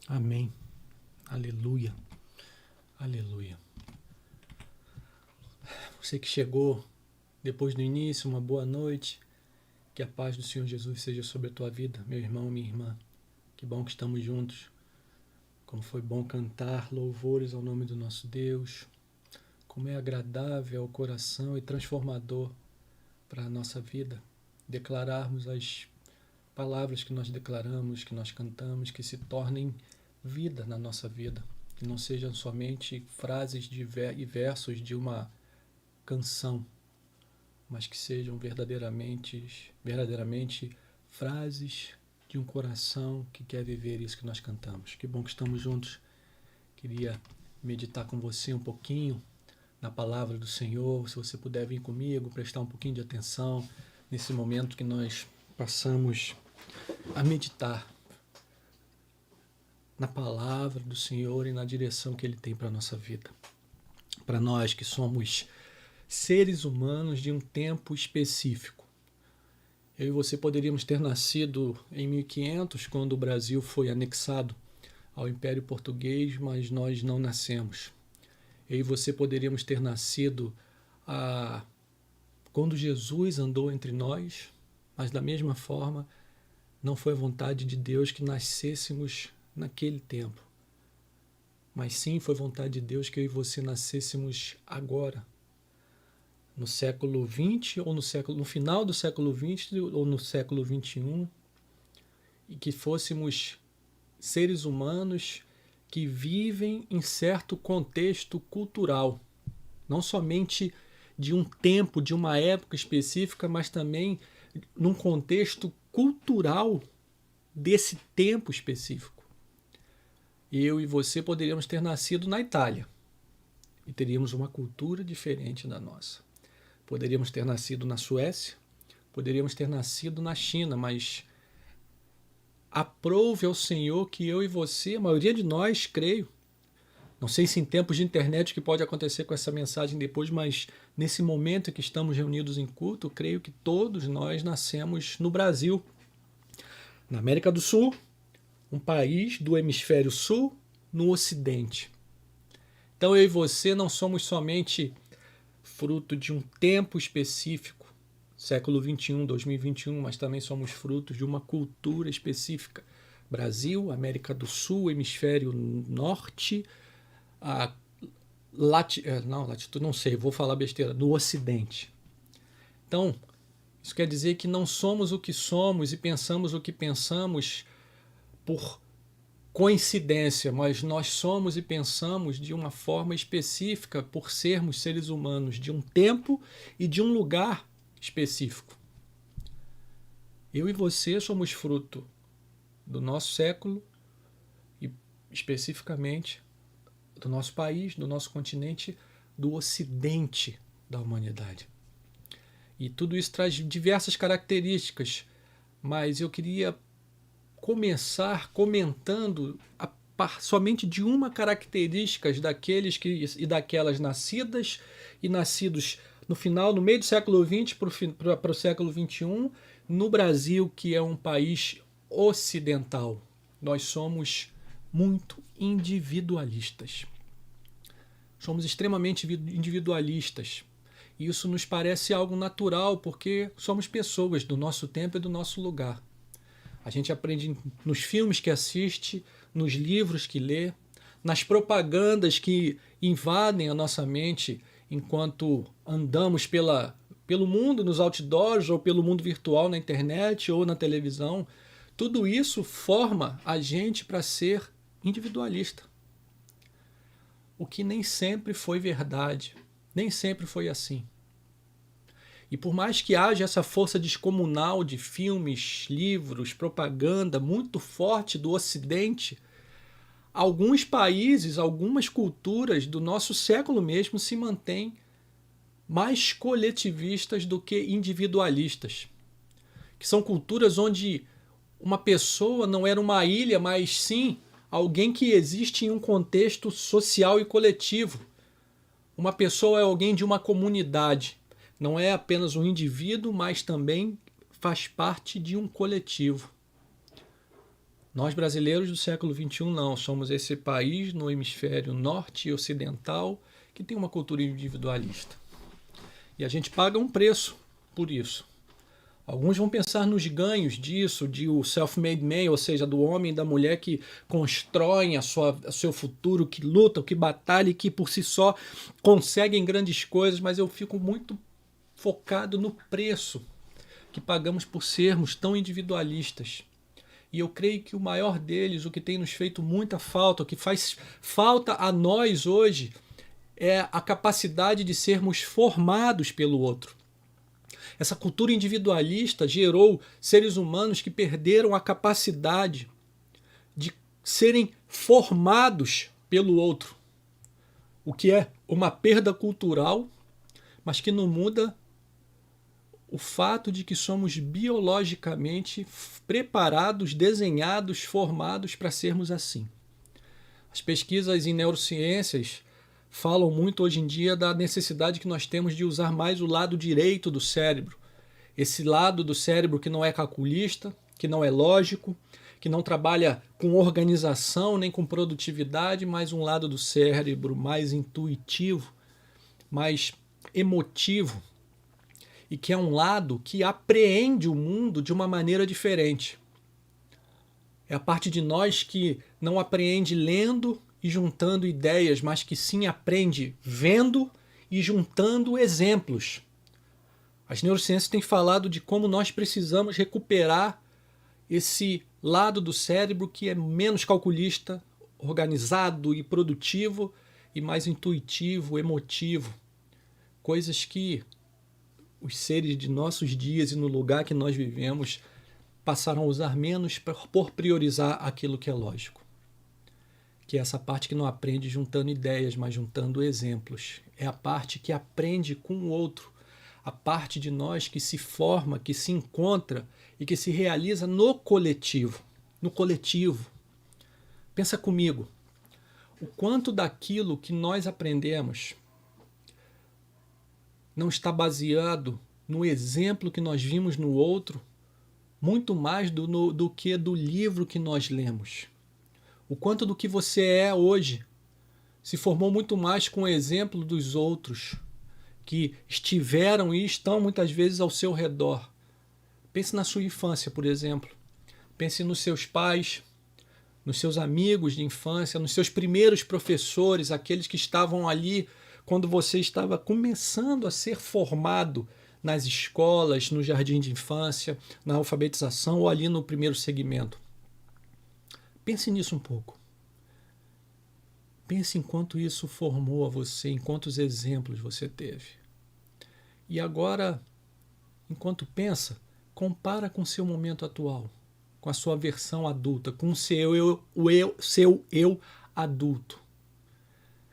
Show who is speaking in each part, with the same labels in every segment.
Speaker 1: Amém. Aleluia. Aleluia. Você que chegou depois do início, uma boa noite. Que a paz do Senhor Jesus seja sobre a tua vida, meu irmão, minha irmã. Que bom que estamos juntos. Como foi bom cantar louvores ao nome do nosso Deus. Como é agradável ao coração e transformador para a nossa vida declararmos as palavras que nós declaramos, que nós cantamos, que se tornem vida na nossa vida, que não sejam somente frases e versos de uma canção, mas que sejam verdadeiramente frases de um coração que quer viver isso que nós cantamos. Que bom que estamos juntos. Queria meditar com você um pouquinho na palavra do Senhor. Se você puder vir comigo, prestar um pouquinho de atenção nesse momento que nós passamos a meditar na palavra do Senhor e na direção que Ele tem para a nossa vida. Para nós que somos seres humanos de um tempo específico. Eu e você poderíamos ter nascido em 1500, quando o Brasil foi anexado ao Império Português, mas nós não nascemos. Eu e você poderíamos ter nascido quando Jesus andou entre nós, mas da mesma forma não foi a vontade de Deus que nascêssemos naquele tempo. Mas sim foi vontade de Deus que eu e você nascêssemos agora, no século XX, ou no final do século XX, ou no século XXI, e que fôssemos seres humanos que vivem em certo contexto cultural, não somente de um tempo, de uma época específica, mas também num contexto cultural desse tempo específico. Eu e você poderíamos ter nascido na Itália e teríamos uma cultura diferente da nossa. Poderíamos ter nascido na Suécia, poderíamos ter nascido na China, mas aprove ao Senhor que eu e você, a maioria de nós, creio, não sei se em tempos de internet o que pode acontecer com essa mensagem depois, mas nesse momento que estamos reunidos em culto, creio que todos nós nascemos no Brasil, na América do Sul, um país do hemisfério sul, no ocidente. Então eu e você não somos somente fruto de um tempo específico, século XXI, 2021, mas também somos frutos de uma cultura específica. Brasil, América do Sul, hemisfério norte, latitude, não sei, vou falar besteira, no ocidente. Então, isso quer dizer que não somos o que somos e pensamos o que pensamos por coincidência, mas nós somos e pensamos de uma forma específica por sermos seres humanos de um tempo e de um lugar específico. Eu e você somos fruto do nosso século e especificamente do nosso país, do nosso continente, do ocidente da humanidade. E tudo isso traz diversas características, mas eu queria começar comentando somente de uma característica daqueles e daquelas nascidas e nascidos no meio do século XX para o século XXI, no Brasil, que é um país ocidental. Nós somos muito individualistas. Somos extremamente individualistas. E isso nos parece algo natural, porque somos pessoas do nosso tempo e do nosso lugar. A gente aprende nos filmes que assiste, nos livros que lê, nas propagandas que invadem a nossa mente enquanto andamos pelo mundo, nos outdoors, ou pelo mundo virtual na internet ou na televisão. Tudo isso forma a gente para ser individualista. O que nem sempre foi verdade, nem sempre foi assim. E por mais que haja essa força descomunal de filmes, livros, propaganda muito forte do Ocidente, alguns países, algumas culturas do nosso século mesmo se mantêm mais coletivistas do que individualistas. Que são culturas onde uma pessoa não era uma ilha, mas sim alguém que existe em um contexto social e coletivo. Uma pessoa é alguém de uma comunidade. Não é apenas um indivíduo, mas também faz parte de um coletivo. Nós brasileiros do século XXI não, somos esse país no hemisfério norte e ocidental que tem uma cultura individualista. E a gente paga um preço por isso. Alguns vão pensar nos ganhos disso, de o self-made man, ou seja, do homem e da mulher que constroem o seu futuro, que lutam, que batalham, que por si só conseguem grandes coisas, mas eu fico muito focado no preço que pagamos por sermos tão individualistas. E eu creio que o maior deles, o que tem nos feito muita falta, o que faz falta a nós hoje, é a capacidade de sermos formados pelo outro. Essa cultura individualista gerou seres humanos que perderam a capacidade de serem formados pelo outro, o que é uma perda cultural, mas que não muda o fato de que somos biologicamente preparados, desenhados, formados para sermos assim. As pesquisas em neurociências falam muito hoje em dia da necessidade que nós temos de usar mais o lado direito do cérebro. Esse lado do cérebro que não é calculista, que não é lógico, que não trabalha com organização nem com produtividade, mas um lado do cérebro mais intuitivo, mais emotivo, e que é um lado que apreende o mundo de uma maneira diferente. É a parte de nós que não apreende lendo e juntando ideias, mas que sim aprende vendo e juntando exemplos. As neurociências têm falado de como nós precisamos recuperar esse lado do cérebro que é menos calculista, organizado e produtivo e mais intuitivo, emotivo. Coisas que os seres de nossos dias e no lugar que nós vivemos passaram a usar menos por priorizar aquilo que é lógico. Que é essa parte que não aprende juntando ideias, mas juntando exemplos. É a parte que aprende com o outro. A parte de nós que se forma, que se encontra e que se realiza no coletivo. No coletivo. Pensa comigo. O quanto daquilo que nós aprendemos não está baseado no exemplo que nós vimos no outro, muito mais do que do livro que nós lemos. O quanto do que você é hoje se formou muito mais com o exemplo dos outros que estiveram e estão muitas vezes ao seu redor. Pense na sua infância, por exemplo. Pense nos seus pais, nos seus amigos de infância, nos seus primeiros professores, aqueles que estavam ali quando você estava começando a ser formado nas escolas, no jardim de infância, na alfabetização ou ali no primeiro segmento. Pense nisso um pouco. Pense em quanto isso formou a você, em quantos exemplos você teve. E agora, enquanto pensa, compara com o seu momento atual, com a sua versão adulta, com o seu eu adulto.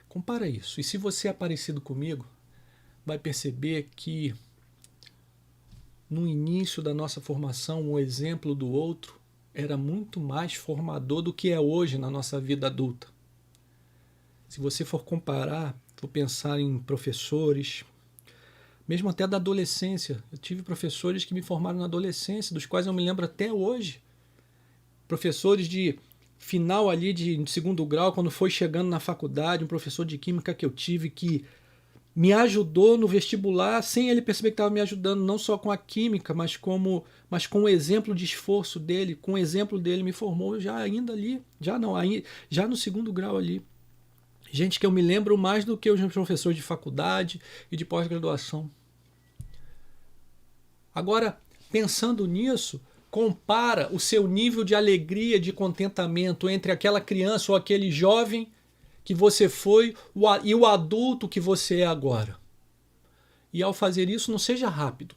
Speaker 1: Compara isso. E se você é parecido comigo, vai perceber que no início da nossa formação, o exemplo do outro era muito mais formador do que é hoje na nossa vida adulta. Se você for comparar, for pensar em professores, mesmo até da adolescência. Eu tive professores que me formaram na adolescência, dos quais eu me lembro até hoje. Professores de final ali de segundo grau, quando foi chegando na faculdade, um professor de química que eu tive que me ajudou no vestibular, sem ele perceber que estava me ajudando, não só com a química, mas com o exemplo de esforço dele, com o exemplo dele me formou já ainda ali, já no segundo grau ali. Gente que eu me lembro mais do que os meus professores de faculdade e de pós-graduação. Agora, pensando nisso, compara o seu nível de alegria, de contentamento entre aquela criança ou aquele jovem que você foi e o adulto que você é agora. E ao fazer isso, não seja rápido.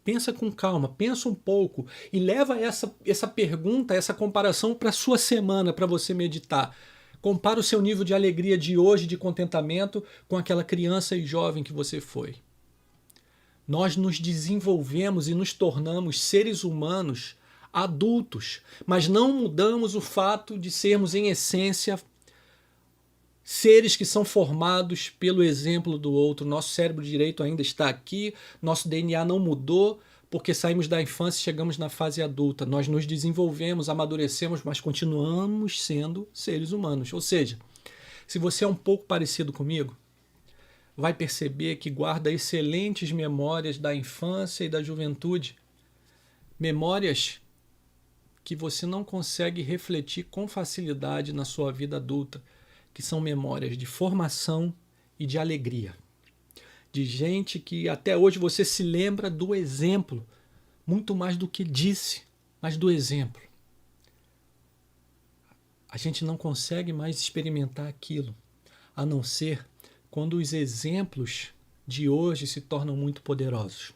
Speaker 1: Pensa com calma, pensa um pouco e leva essa pergunta, essa comparação para a sua semana, para você meditar. Compara o seu nível de alegria de hoje, de contentamento, com aquela criança e jovem que você foi. Nós nos desenvolvemos e nos tornamos seres humanos adultos, mas não mudamos o fato de sermos, em essência, seres que são formados pelo exemplo do outro. Nosso cérebro direito ainda está aqui, nosso DNA não mudou, porque saímos da infância e chegamos na fase adulta. Nós nos desenvolvemos, amadurecemos, mas continuamos sendo seres humanos. Ou seja, se você é um pouco parecido comigo, vai perceber que guarda excelentes memórias da infância e da juventude, memórias que você não consegue refletir com facilidade na sua vida adulta, que são memórias de formação e de alegria. De gente que até hoje você se lembra do exemplo, muito mais do que disse, mas do exemplo. A gente não consegue mais experimentar aquilo, a não ser quando os exemplos de hoje se tornam muito poderosos.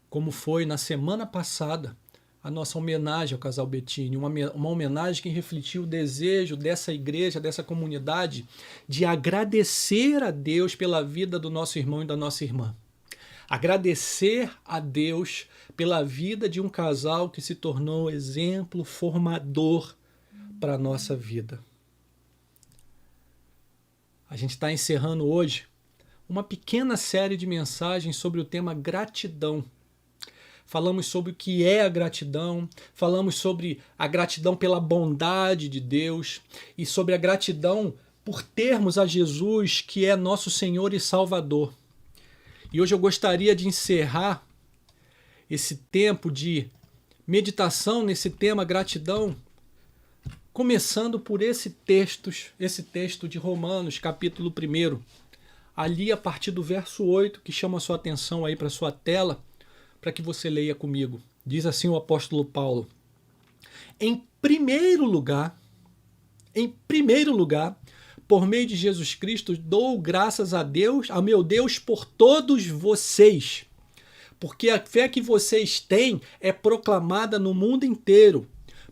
Speaker 1: Como foi na semana passada, a nossa homenagem ao casal Bettini, uma homenagem que refletiu o desejo dessa igreja, dessa comunidade, de agradecer a Deus pela vida do nosso irmão e da nossa irmã. Agradecer a Deus pela vida de um casal que se tornou exemplo formador para a nossa vida. A gente está encerrando hoje uma pequena série de mensagens sobre o tema gratidão. Falamos sobre o que é a gratidão, falamos sobre a gratidão pela bondade de Deus e sobre a gratidão por termos a Jesus, que é nosso Senhor e Salvador. E hoje eu gostaria de encerrar esse tempo de meditação nesse tema gratidão, começando por esse texto de Romanos, capítulo 1, ali a partir do verso 8, que chama a sua atenção aí para a sua tela, para que você leia comigo. Diz assim o apóstolo Paulo: Em primeiro lugar, por meio de Jesus Cristo, dou graças a Deus, a meu Deus, por todos vocês, porque a fé que vocês têm é proclamada no mundo inteiro.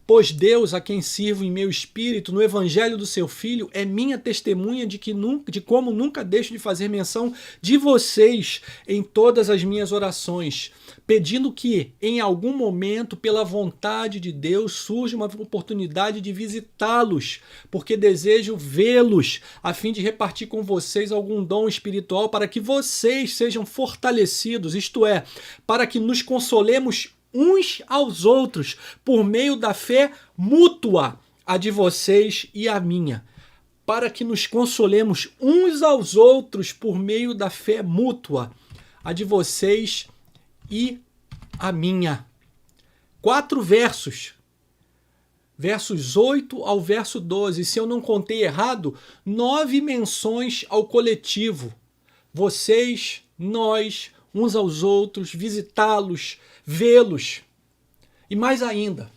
Speaker 1: Pois Deus, a quem sirvo em meu espírito, no evangelho do seu Filho, é minha testemunha de como nunca deixo de fazer menção de vocês em todas as minhas orações, pedindo que, em algum momento, pela vontade de Deus, surja uma oportunidade de visitá-los, porque desejo vê-los, a fim de repartir com vocês algum dom espiritual para que vocês sejam fortalecidos, isto é, para que nos consolemos uns aos outros por meio da fé mútua, a de vocês e a minha, para que nos consolemos uns aos outros por meio da fé mútua, a de vocês e a minha. 4 versos, versos 8 ao verso 12, se eu não contei errado, 9 menções ao coletivo. Vocês, nós, uns aos outros, visitá-los, vê-los. E mais ainda,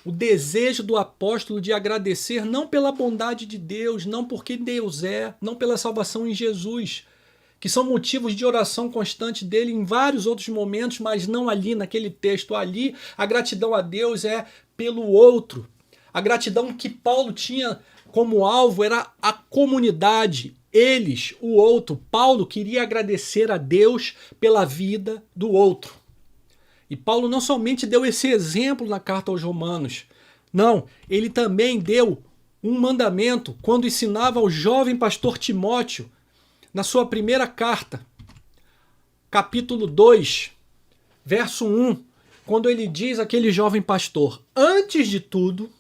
Speaker 1: o desejo do apóstolo de agradecer não pela bondade de Deus, não porque Deus é, não pela salvação em Jesus, que são motivos de oração constante dele em vários outros momentos, mas não ali naquele texto. Ali, a gratidão a Deus é pelo outro. A gratidão que Paulo tinha como alvo era a comunidade, eles, o outro. Paulo queria agradecer a Deus pela vida do outro. E Paulo não somente deu esse exemplo na carta aos Romanos, não, ele também deu um mandamento quando ensinava ao jovem pastor Timóteo, na sua primeira carta, capítulo 2, verso 1, quando ele diz àquele jovem pastor: antes de tudo,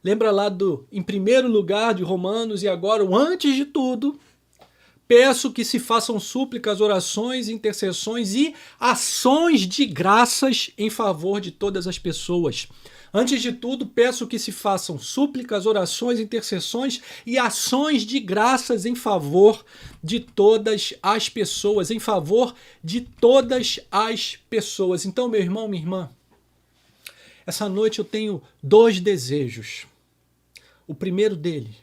Speaker 1: lembra lá em primeiro lugar de Romanos e agora o antes de tudo, peço que se façam súplicas, orações, intercessões e ações de graças em favor de todas as pessoas. Antes de tudo, peço que se façam súplicas, orações, intercessões e ações de graças em favor de todas as pessoas, em favor de todas as pessoas. Então, meu irmão, minha irmã, essa noite eu tenho 2 desejos. O primeiro deles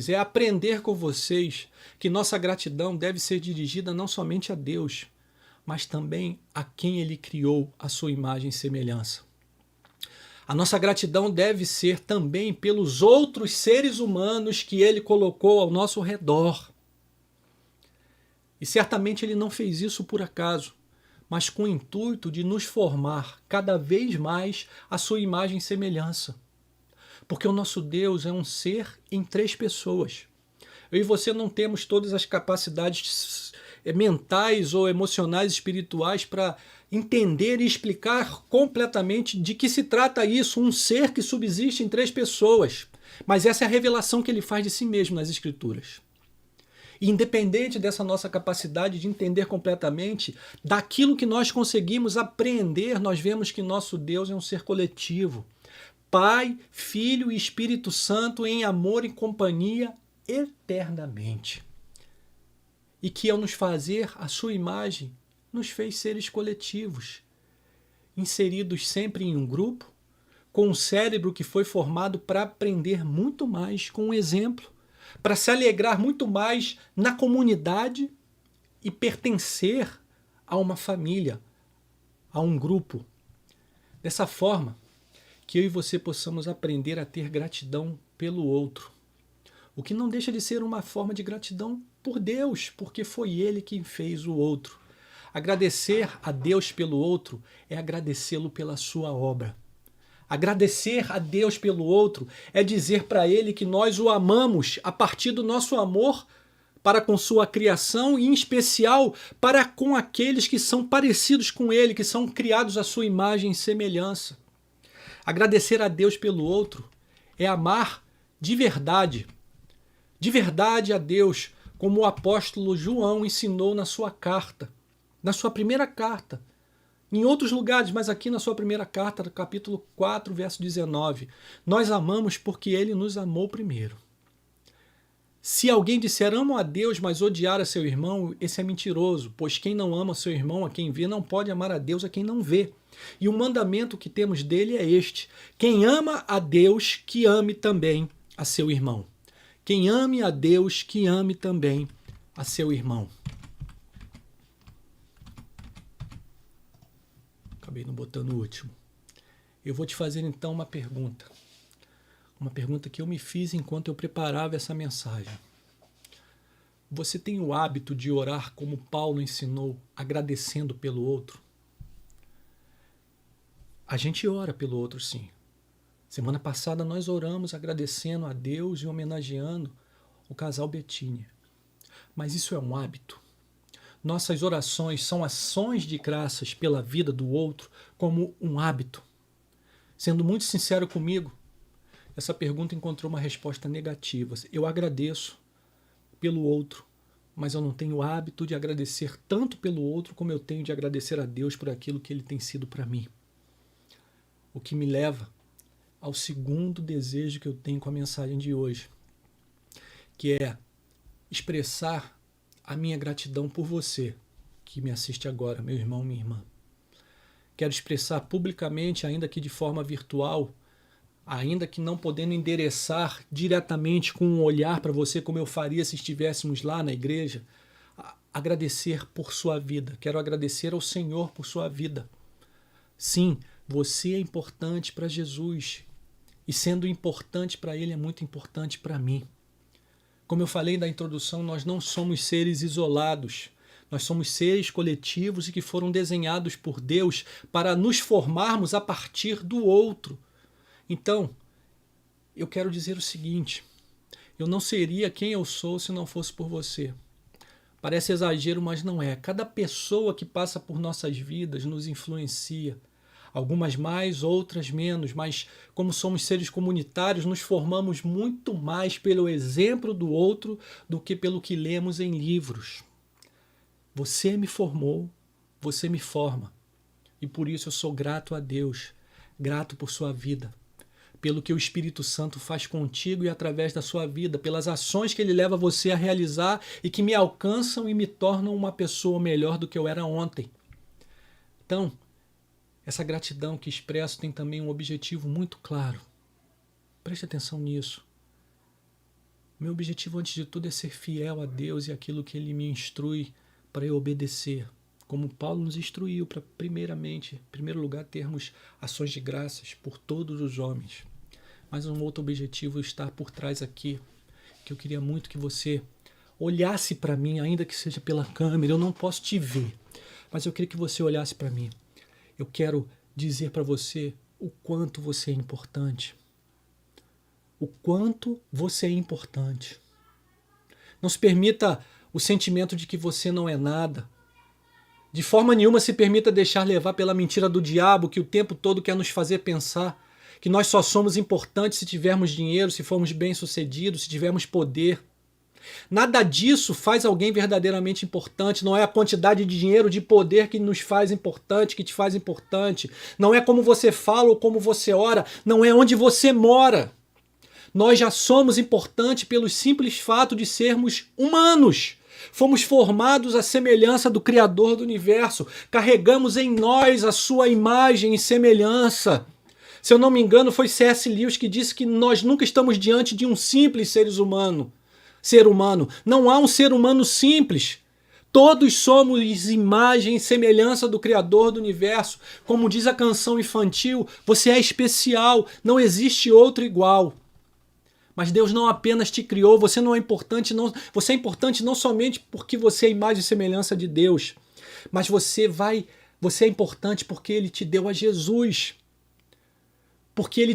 Speaker 1: é aprender com vocês que nossa gratidão deve ser dirigida não somente a Deus, mas também a quem Ele criou a sua imagem e semelhança. A nossa gratidão deve ser também pelos outros seres humanos que Ele colocou ao nosso redor. E certamente Ele não fez isso por acaso, mas com o intuito de nos formar cada vez mais a sua imagem e semelhança. Porque o nosso Deus é um ser em 3 pessoas. Eu e você não temos todas as capacidades mentais ou emocionais, espirituais, para entender e explicar completamente de que se trata isso, um ser que subsiste em 3 pessoas. Mas essa é a revelação que ele faz de si mesmo nas Escrituras. E independente dessa nossa capacidade de entender completamente, daquilo que nós conseguimos apreender, nós vemos que nosso Deus é um ser coletivo. Pai, Filho e Espírito Santo em amor e companhia eternamente. E que ao nos fazer a sua imagem, nos fez seres coletivos, inseridos sempre em um grupo, com um cérebro que foi formado para aprender muito mais com o exemplo, para se alegrar muito mais na comunidade e pertencer a uma família, a um grupo. Dessa forma, que eu e você possamos aprender a ter gratidão pelo outro. O que não deixa de ser uma forma de gratidão por Deus, porque foi Ele quem fez o outro. Agradecer a Deus pelo outro é agradecê-lo pela sua obra. Agradecer a Deus pelo outro é dizer para Ele que nós o amamos a partir do nosso amor para com sua criação e, em especial, para com aqueles que são parecidos com Ele, que são criados à sua imagem e semelhança. Agradecer a Deus pelo outro é amar de verdade a Deus, como o apóstolo João ensinou na sua carta, na sua primeira carta. Em outros lugares, mas aqui na sua primeira carta, capítulo 4, verso 19. Nós amamos porque Ele nos amou primeiro. Se alguém disser amo a Deus, mas odiar a seu irmão, esse é mentiroso, pois quem não ama seu irmão a quem vê, não pode amar a Deus a quem não vê. E o mandamento que temos dele é este: quem ama a Deus, que ame também a seu irmão. Quem ame a Deus, que ame também a seu irmão. Acabei não botando o último. Eu vou te fazer então uma pergunta. Uma pergunta que eu me fiz enquanto eu preparava essa mensagem. Você tem o hábito de orar como Paulo ensinou, agradecendo pelo outro? A gente ora pelo outro, sim. Semana passada nós oramos agradecendo a Deus e homenageando o casal Bettini. Mas isso é um hábito. Nossas orações são ações de graças pela vida do outro como um hábito. Sendo muito sincero comigo, essa pergunta encontrou uma resposta negativa. Eu agradeço pelo outro, mas eu não tenho o hábito de agradecer tanto pelo outro como eu tenho de agradecer a Deus por aquilo que Ele tem sido para mim. O que me leva ao segundo desejo que eu tenho com a mensagem de hoje, que é expressar a minha gratidão por você que me assiste agora, meu irmão, minha irmã. Quero expressar publicamente, ainda que de forma virtual, ainda que não podendo endereçar diretamente com um olhar para você, como eu faria se estivéssemos lá na igreja, agradecer por sua vida. Quero agradecer ao Senhor por sua vida. Sim, você é importante para Jesus. E sendo importante para Ele, é muito importante para mim. Como eu falei na introdução, nós não somos seres isolados. Nós somos seres coletivos e que foram desenhados por Deus para nos formarmos a partir do outro. Então, eu quero dizer o seguinte: eu não seria quem eu sou se não fosse por você. Parece exagero, mas não é. Cada pessoa que passa por nossas vidas nos influencia. Algumas mais, outras menos, mas como somos seres comunitários, nos formamos muito mais pelo exemplo do outro do que pelo que lemos em livros. Você me formou, você me forma. E por isso eu sou grato a Deus, grato por sua vida, pelo que o Espírito Santo faz contigo e através da sua vida, pelas ações que ele leva você a realizar e que me alcançam e me tornam uma pessoa melhor do que eu era ontem. Então, essa gratidão que expresso tem também um objetivo muito claro. Preste atenção nisso. Meu objetivo, antes de tudo, é ser fiel a Deus e aquilo que Ele me instrui para eu obedecer. Como Paulo nos instruiu para, primeiramente, em primeiro lugar, termos ações de graças por todos os homens. Mas um outro objetivo está por trás aqui, que eu queria muito que você olhasse para mim, ainda que seja pela câmera. Eu não posso te ver, mas eu queria que você olhasse para mim. Eu quero dizer para você o quanto você é importante. O quanto você é importante. Não se permita o sentimento de que você não é nada. De forma nenhuma se permita deixar levar pela mentira do diabo que o tempo todo quer nos fazer pensar que nós só somos importantes se tivermos dinheiro, se formos bem-sucedidos, se tivermos poder. Nada disso faz alguém verdadeiramente importante. Não é a quantidade de dinheiro, de poder que nos faz importante, que te faz importante. Não é como você fala ou como você ora. Não é onde você mora. Nós já somos importantes pelo simples fato de sermos humanos. Fomos formados à semelhança do Criador do Universo. Carregamos em nós a sua imagem e semelhança. Se eu não me engano, foi C.S. Lewis que disse que nós nunca estamos diante de um simples ser humano. Não há um ser humano simples. Todos somos imagem e semelhança do Criador do Universo. Como diz a canção infantil, você é especial, não existe outro igual. Mas Deus não apenas te criou, você é importante não somente porque você é imagem e semelhança de Deus, mas você é importante porque Ele te deu a Jesus. Porque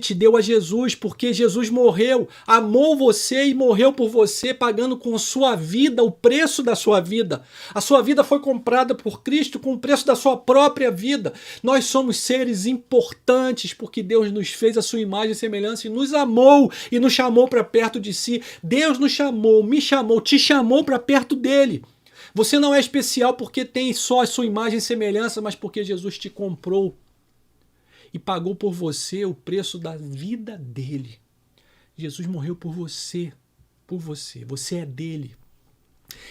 Speaker 1: Jesus morreu, amou você e morreu por você, pagando com sua vida o preço da sua vida. A sua vida foi comprada por Cristo com o preço da sua própria vida. Nós somos seres importantes porque Deus nos fez a sua imagem e semelhança e nos amou e nos chamou para perto de si. Deus nos chamou, me chamou, te chamou para perto dele. Você não é especial porque tem só a sua imagem e semelhança, mas porque Jesus te comprou e pagou por você o preço da vida dele. Jesus morreu por você. Você é dele.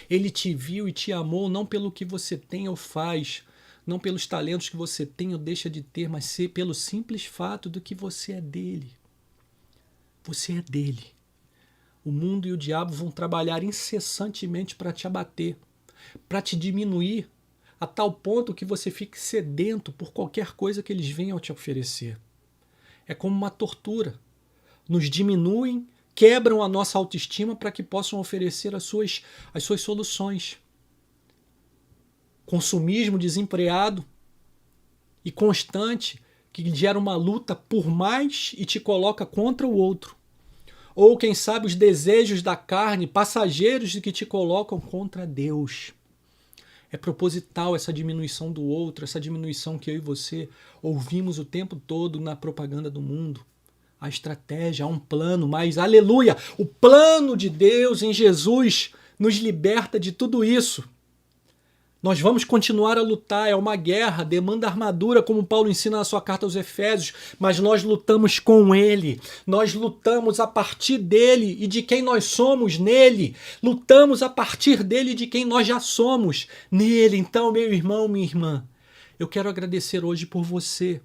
Speaker 1: Ele te viu e te amou não pelo que você tem ou faz, não pelos talentos que você tem ou deixa de ter, mas pelo simples fato de que você é dele. Você é dele. O mundo e o diabo vão trabalhar incessantemente para te abater, para te diminuir, a tal ponto que você fique sedento por qualquer coisa que eles venham te oferecer. É como uma tortura. Nos diminuem, quebram a nossa autoestima para que possam oferecer as suas soluções. Consumismo desenfreado e constante que gera uma luta por mais e te coloca contra o outro. Ou, quem sabe, os desejos da carne, passageiros que te colocam contra Deus. É proposital essa diminuição do outro, essa diminuição que eu e você ouvimos o tempo todo na propaganda do mundo. A estratégia, há um plano, mas, aleluia, o plano de Deus em Jesus nos liberta de tudo isso. Nós vamos continuar a lutar, é uma guerra, demanda armadura, como Paulo ensina na sua carta aos Efésios, mas nós lutamos com Ele, nós lutamos a partir dEle e de quem nós somos nele, lutamos a partir dEle e de quem nós já somos nele. Então, meu irmão, minha irmã, eu quero agradecer hoje por você,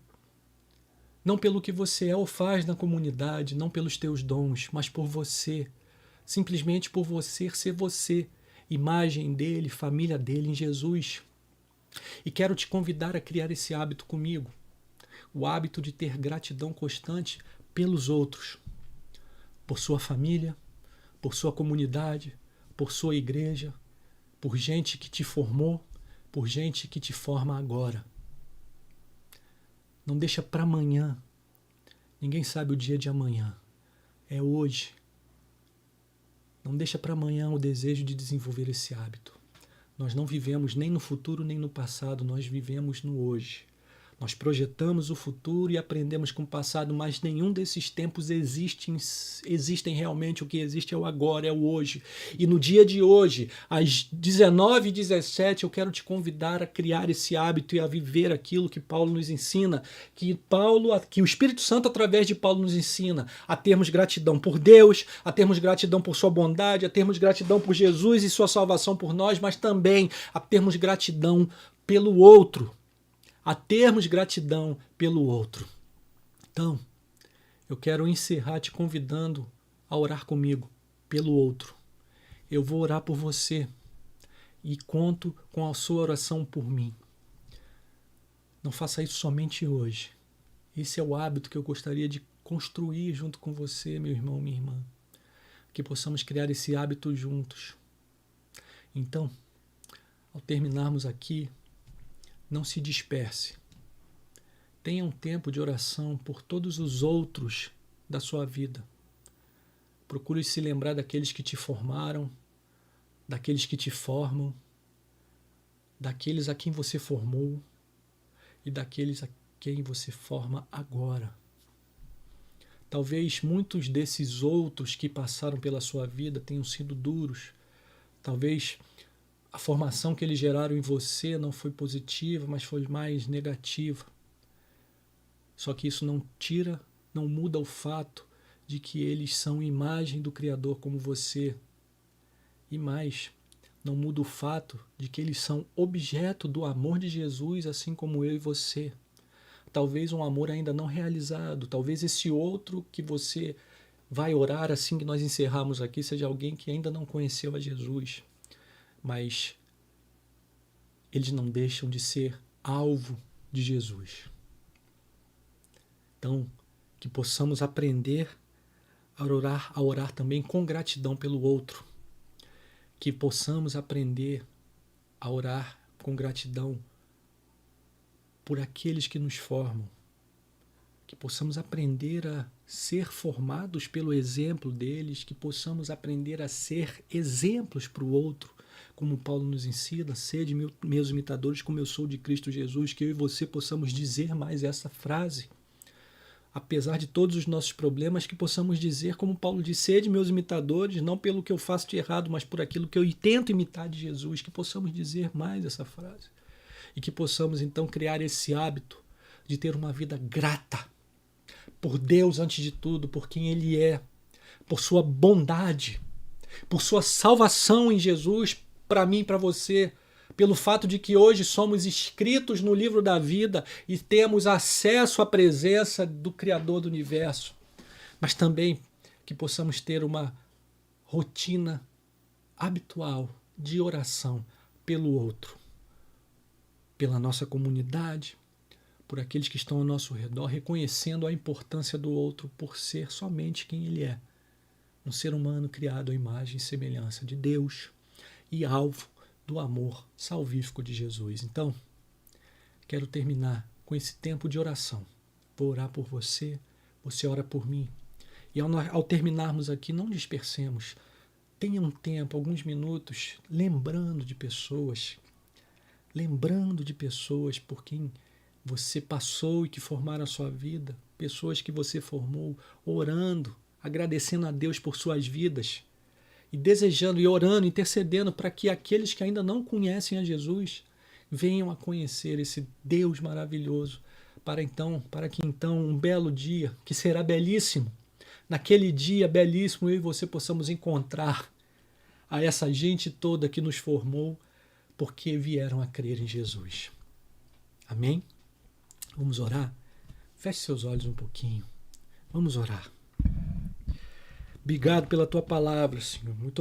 Speaker 1: não pelo que você é ou faz na comunidade, não pelos teus dons, mas por você, simplesmente por você ser você, imagem dele, família dele em Jesus. E quero te convidar a criar esse hábito comigo. O hábito de ter gratidão constante pelos outros. Por sua família, por sua comunidade, por sua igreja, por gente que te formou, por gente que te forma agora. Não deixa para amanhã. Ninguém sabe o dia de amanhã. É hoje. Não deixa para amanhã o desejo de desenvolver esse hábito. Nós não vivemos nem no futuro nem no passado, nós vivemos no hoje. Nós projetamos o futuro e aprendemos com o passado, mas nenhum desses tempos existem realmente. O que existe é o agora, é o hoje. E no dia de hoje, às 19h17, eu quero te convidar a criar esse hábito e a viver aquilo que Paulo nos ensina, que o Espírito Santo, através de Paulo, nos ensina a termos gratidão por Deus, a termos gratidão por sua bondade, a termos gratidão por Jesus e sua salvação por nós, mas também a termos gratidão pelo outro. A termos gratidão pelo outro. Então, eu quero encerrar te convidando a orar comigo pelo outro. Eu vou orar por você e conto com a sua oração por mim. Não faça isso somente hoje. Esse é o hábito que eu gostaria de construir junto com você, meu irmão, minha irmã. Que possamos criar esse hábito juntos. Então, ao terminarmos aqui, não se disperse. Tenha um tempo de oração por todos os outros da sua vida. Procure se lembrar daqueles que te formaram, daqueles que te formam, daqueles a quem você formou e daqueles a quem você forma agora. Talvez muitos desses outros que passaram pela sua vida tenham sido duros. Talvez a formação que eles geraram em você não foi positiva, mas foi mais negativa. Só que isso não muda o fato de que eles são imagem do Criador como você. E mais, não muda o fato de que eles são objeto do amor de Jesus, assim como eu e você. Talvez um amor ainda não realizado, talvez esse outro que você vai orar assim que nós encerrarmos aqui seja alguém que ainda não conheceu a Jesus, mas eles não deixam de ser alvo de Jesus. Então, que possamos aprender a orar também com gratidão pelo outro, que possamos aprender a orar com gratidão por aqueles que nos formam, que possamos aprender a ser formados pelo exemplo deles, que possamos aprender a ser exemplos para o outro, como Paulo nos ensina, sede meus imitadores como eu sou de Cristo Jesus, que eu e você possamos dizer mais essa frase, apesar de todos os nossos problemas, que possamos dizer como Paulo diz, sede meus imitadores, não pelo que eu faço de errado, mas por aquilo que eu tento imitar de Jesus, que possamos dizer mais essa frase. E que possamos então criar esse hábito de ter uma vida grata por Deus antes de tudo, por quem Ele é, por sua bondade, por sua salvação em Jesus para mim e para você, pelo fato de que hoje somos inscritos no livro da vida e temos acesso à presença do Criador do Universo, mas também que possamos ter uma rotina habitual de oração pelo outro, pela nossa comunidade, por aqueles que estão ao nosso redor, reconhecendo a importância do outro por ser somente quem ele é, um ser humano criado à imagem e semelhança de Deus e alvo do amor salvífico de Jesus. Então, quero terminar com esse tempo de oração. Vou orar por você, você ora por mim. E ao terminarmos aqui, não dispersemos. Tenha um tempo, alguns minutos, lembrando de pessoas por quem você passou e que formaram a sua vida, pessoas que você formou, orando, agradecendo a Deus por suas vidas e desejando e orando, intercedendo para que aqueles que ainda não conhecem a Jesus venham a conhecer esse Deus maravilhoso, para que então um belo dia, que será belíssimo, naquele dia belíssimo eu e você possamos encontrar a essa gente toda que nos formou porque vieram a crer em Jesus. Amém? Vamos orar? Feche seus olhos um pouquinho. Vamos orar. Obrigado pela tua palavra, Senhor. Muito obrigado.